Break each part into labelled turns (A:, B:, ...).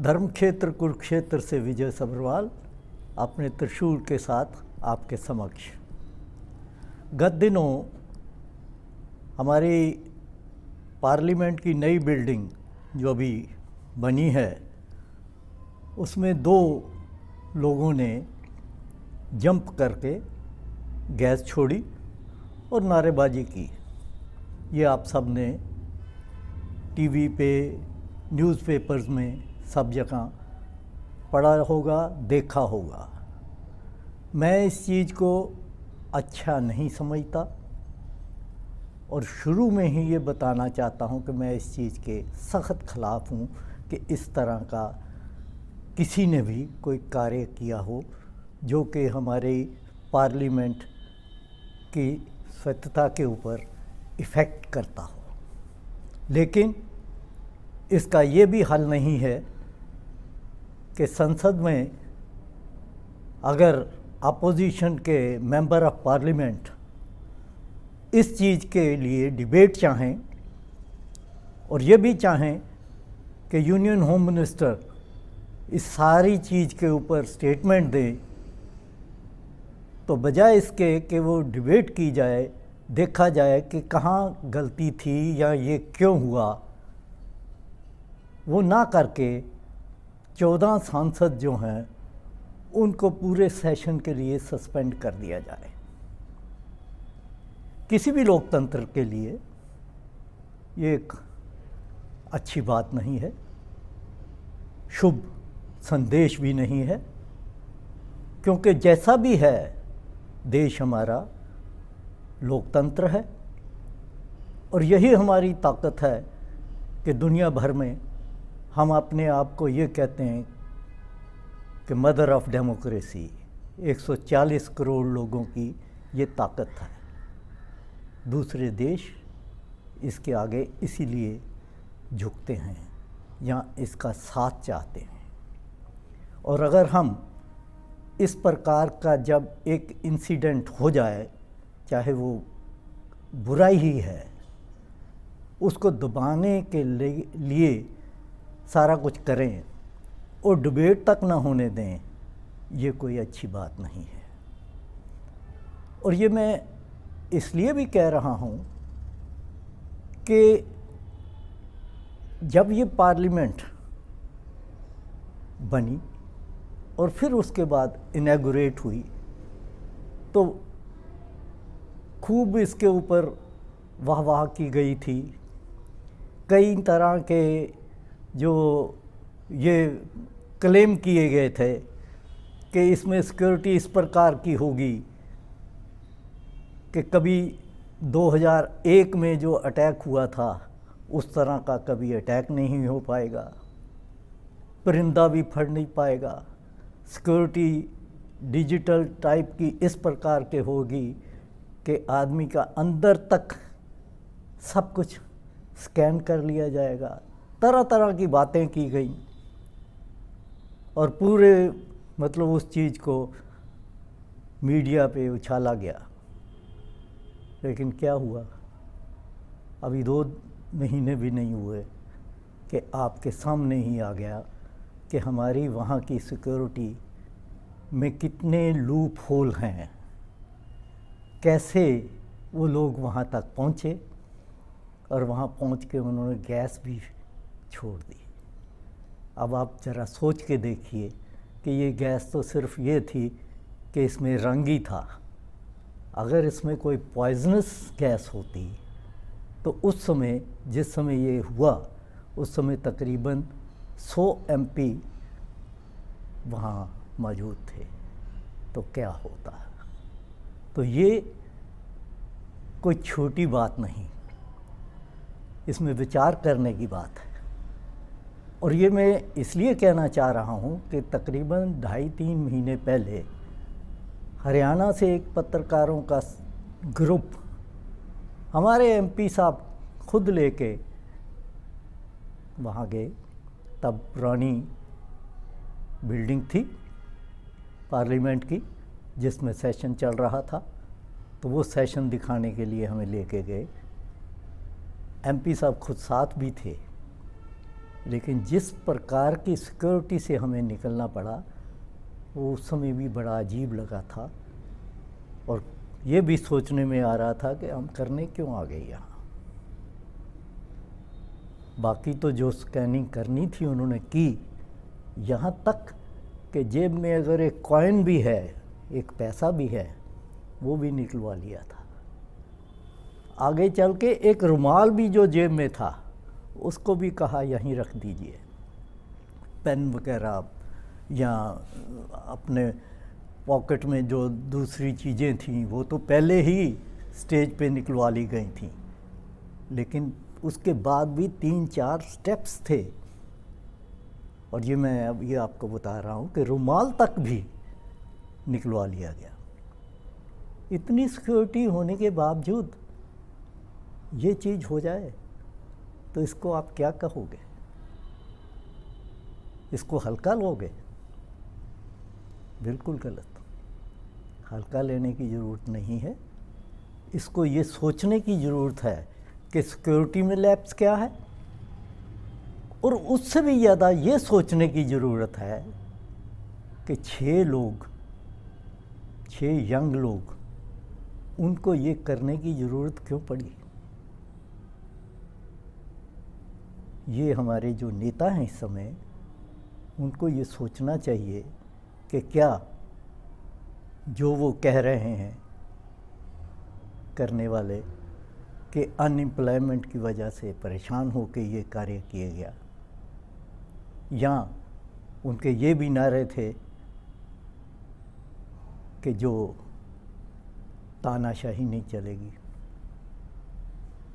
A: धर्म क्षेत्र कुरुक्षेत्र से विजय सब्रवाल अपने त्रिशूल के साथ आपके समक्ष। गत दिनों हमारी पार्लियामेंट की नई बिल्डिंग जो अभी बनी है उसमें दो लोगों ने जंप करके गैस छोड़ी और नारेबाजी की। ये आप सब ने टीवी पे, न्यूज़पेपर्स में सब जगह पढ़ा होगा, देखा होगा। मैं इस चीज़ को अच्छा नहीं समझता और शुरू में ही ये बताना चाहता हूँ कि मैं इस चीज़ के सख्त ख़िलाफ़ हूँ कि इस तरह का किसी ने भी कोई कार्य किया हो जो कि हमारी पार्लियामेंट की स्वच्छता के ऊपर इफ़ेक्ट करता हो। लेकिन इसका ये भी हल नहीं है कि संसद में अगर अपोजिशन के मेंबर ऑफ पार्लियामेंट इस चीज़ के लिए डिबेट चाहें और ये भी चाहें कि यूनियन होम मिनिस्टर इस सारी चीज़ के ऊपर स्टेटमेंट दें, तो बजाय इसके कि वो डिबेट की जाए, देखा जाए कि कहाँ गलती थी या ये क्यों हुआ, वो ना करके 14 सांसद जो हैं उनको पूरे सेशन के लिए सस्पेंड कर दिया जाए। किसी भी लोकतंत्र के लिए ये एक अच्छी बात नहीं है, शुभ संदेश भी नहीं है, क्योंकि जैसा भी है देश हमारा लोकतंत्र है और यही हमारी ताकत है कि दुनिया भर में हम अपने आप को ये कहते हैं कि मदर ऑफ डेमोक्रेसी। 140 करोड़ लोगों की ये ताकत है। दूसरे देश इसके आगे इसीलिए झुकते हैं या इसका साथ चाहते हैं। और अगर हम इस प्रकार का जब एक इंसिडेंट हो जाए, चाहे वो बुराई ही है, उसको दबाने के लिए सारा कुछ करें और डिबेट तक ना होने दें, ये कोई अच्छी बात नहीं है। और ये मैं इसलिए भी कह रहा हूँ कि जब ये पार्लियामेंट बनी और फिर उसके बाद इनॉग्रेट हुई तो खूब इसके ऊपर वाह की गई थी। कई तरह के जो ये क्लेम किए गए थे कि इसमें सिक्योरिटी इस प्रकार की होगी कि कभी 2001 में जो अटैक हुआ था उस तरह का कभी अटैक नहीं हो पाएगा, परिंदा भी फड़ नहीं पाएगा, सिक्योरिटी डिजिटल टाइप की इस प्रकार के होगी कि आदमी का अंदर तक सब कुछ स्कैन कर लिया जाएगा। तरह तरह की बातें की गई और पूरे मतलब उस चीज़ को मीडिया पे उछाला गया। लेकिन क्या हुआ? अभी 2 महीने भी नहीं हुए कि आपके सामने ही आ गया कि हमारी वहाँ की सिक्योरिटी में कितने लूप होल हैं, कैसे वो लोग वहाँ तक पहुँचे और वहाँ पहुँच के उन्होंने गैस भी छोड़ दी। अब आप ज़रा सोच के देखिए कि ये गैस तो सिर्फ ये थी कि इसमें रंग ही था। अगर इसमें कोई पॉइजनस गैस होती तो उस समय, जिस समय ये हुआ, उस समय तकरीबन 100 MP वहाँ मौजूद थे, तो क्या होता। तो ये कोई छोटी बात नहीं, इसमें विचार करने की बात है। और ये मैं इसलिए कहना चाह रहा हूँ कि तकरीबन 2.5-3 महीने पहले हरियाणा से एक पत्रकारों का ग्रुप हमारे MP साहब खुद लेके वहाँ गए। तब पुरानी बिल्डिंग थी पार्लियामेंट की जिसमें सेशन चल रहा था, तो वो सेशन दिखाने के लिए हमें लेके गए। MP साहब खुद साथ भी थे, लेकिन जिस प्रकार की सिक्योरिटी से हमें निकलना पड़ा वो उस समय भी बड़ा अजीब लगा था, और ये भी सोचने में आ रहा था कि हम करने क्यों आ गए यहाँ। बाकी तो जो स्कैनिंग करनी थी उन्होंने की, यहाँ तक कि जेब में अगर एक कॉइन भी है, एक पैसा भी है, वो भी निकलवा लिया था। आगे चल के एक रुमाल भी जो जेब में था उसको भी कहा यहीं रख दीजिए। पेन वगैरह या अपने पॉकेट में जो दूसरी चीज़ें थीं वो तो पहले ही स्टेज पे निकलवा ली गई थीं, लेकिन उसके बाद भी 3-4 स्टेप्स थे। और ये मैं अब ये आपको बता रहा हूँ कि रुमाल तक भी निकलवा लिया गया। इतनी सिक्योरिटी होने के बावजूद ये चीज़ हो जाए तो इसको आप क्या कहोगे? इसको हल्का लोगे? बिल्कुल गलत। हल्का लेने की ज़रूरत नहीं है। इसको ये सोचने की ज़रूरत है कि सिक्योरिटी में लैप्स क्या है, और उससे भी ज़्यादा ये सोचने की ज़रूरत है कि 6 यंग लोग, उनको ये करने की ज़रूरत क्यों पड़ी। ये हमारे जो नेता हैं इस समय, उनको ये सोचना चाहिए कि क्या जो वो कह रहे हैं करने वाले कि अनएम्प्लॉयमेंट की वजह से परेशान होकर ये कार्य किया गया, या उनके ये भी नारे थे कि जो तानाशाही नहीं चलेगी।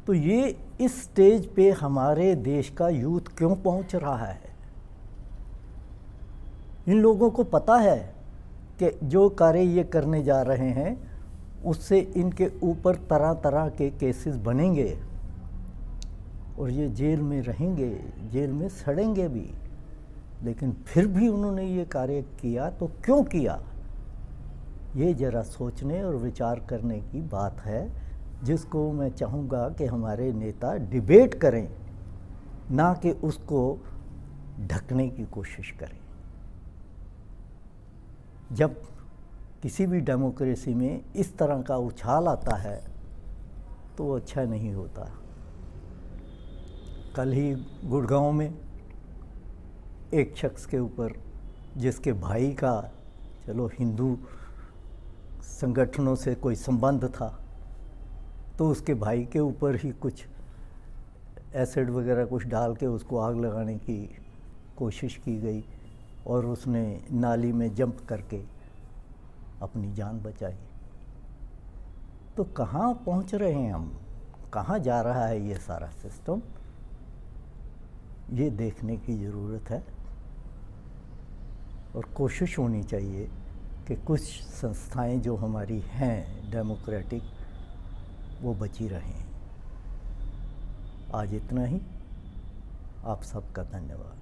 A: तो ये इस स्टेज पे हमारे देश का यूथ क्यों पहुंच रहा है? इन लोगों को पता है कि जो कार्य ये करने जा रहे हैं उससे इनके ऊपर तरह तरह के केसेस बनेंगे और ये जेल में रहेंगे, जेल में सड़ेंगे भी। लेकिन फिर भी उन्होंने ये कार्य किया, तो क्यों किया? ये ज़रा सोचने और विचार करने की बात है, जिसको मैं चाहूँगा कि हमारे नेता डिबेट करें, ना कि उसको ढकने की कोशिश करें। जब किसी भी डेमोक्रेसी में इस तरह का उछाल आता है तो वो अच्छा नहीं होता। कल ही गुड़गांव में एक शख्स के ऊपर, जिसके भाई का चलो हिंदू संगठनों से कोई संबंध था, तो उसके भाई के ऊपर ही कुछ एसिड वगैरह कुछ डाल के उसको आग लगाने की कोशिश की गई और उसने नाली में जंप करके अपनी जान बचाई। तो कहाँ पहुँच रहे हैं हम? कहाँ जा रहा है ये सारा सिस्टम? ये देखने की ज़रूरत है और कोशिश होनी चाहिए कि कुछ संस्थाएं जो हमारी हैं डेमोक्रेटिक, वो बची रहें। आज इतना ही। आप सबका धन्यवाद।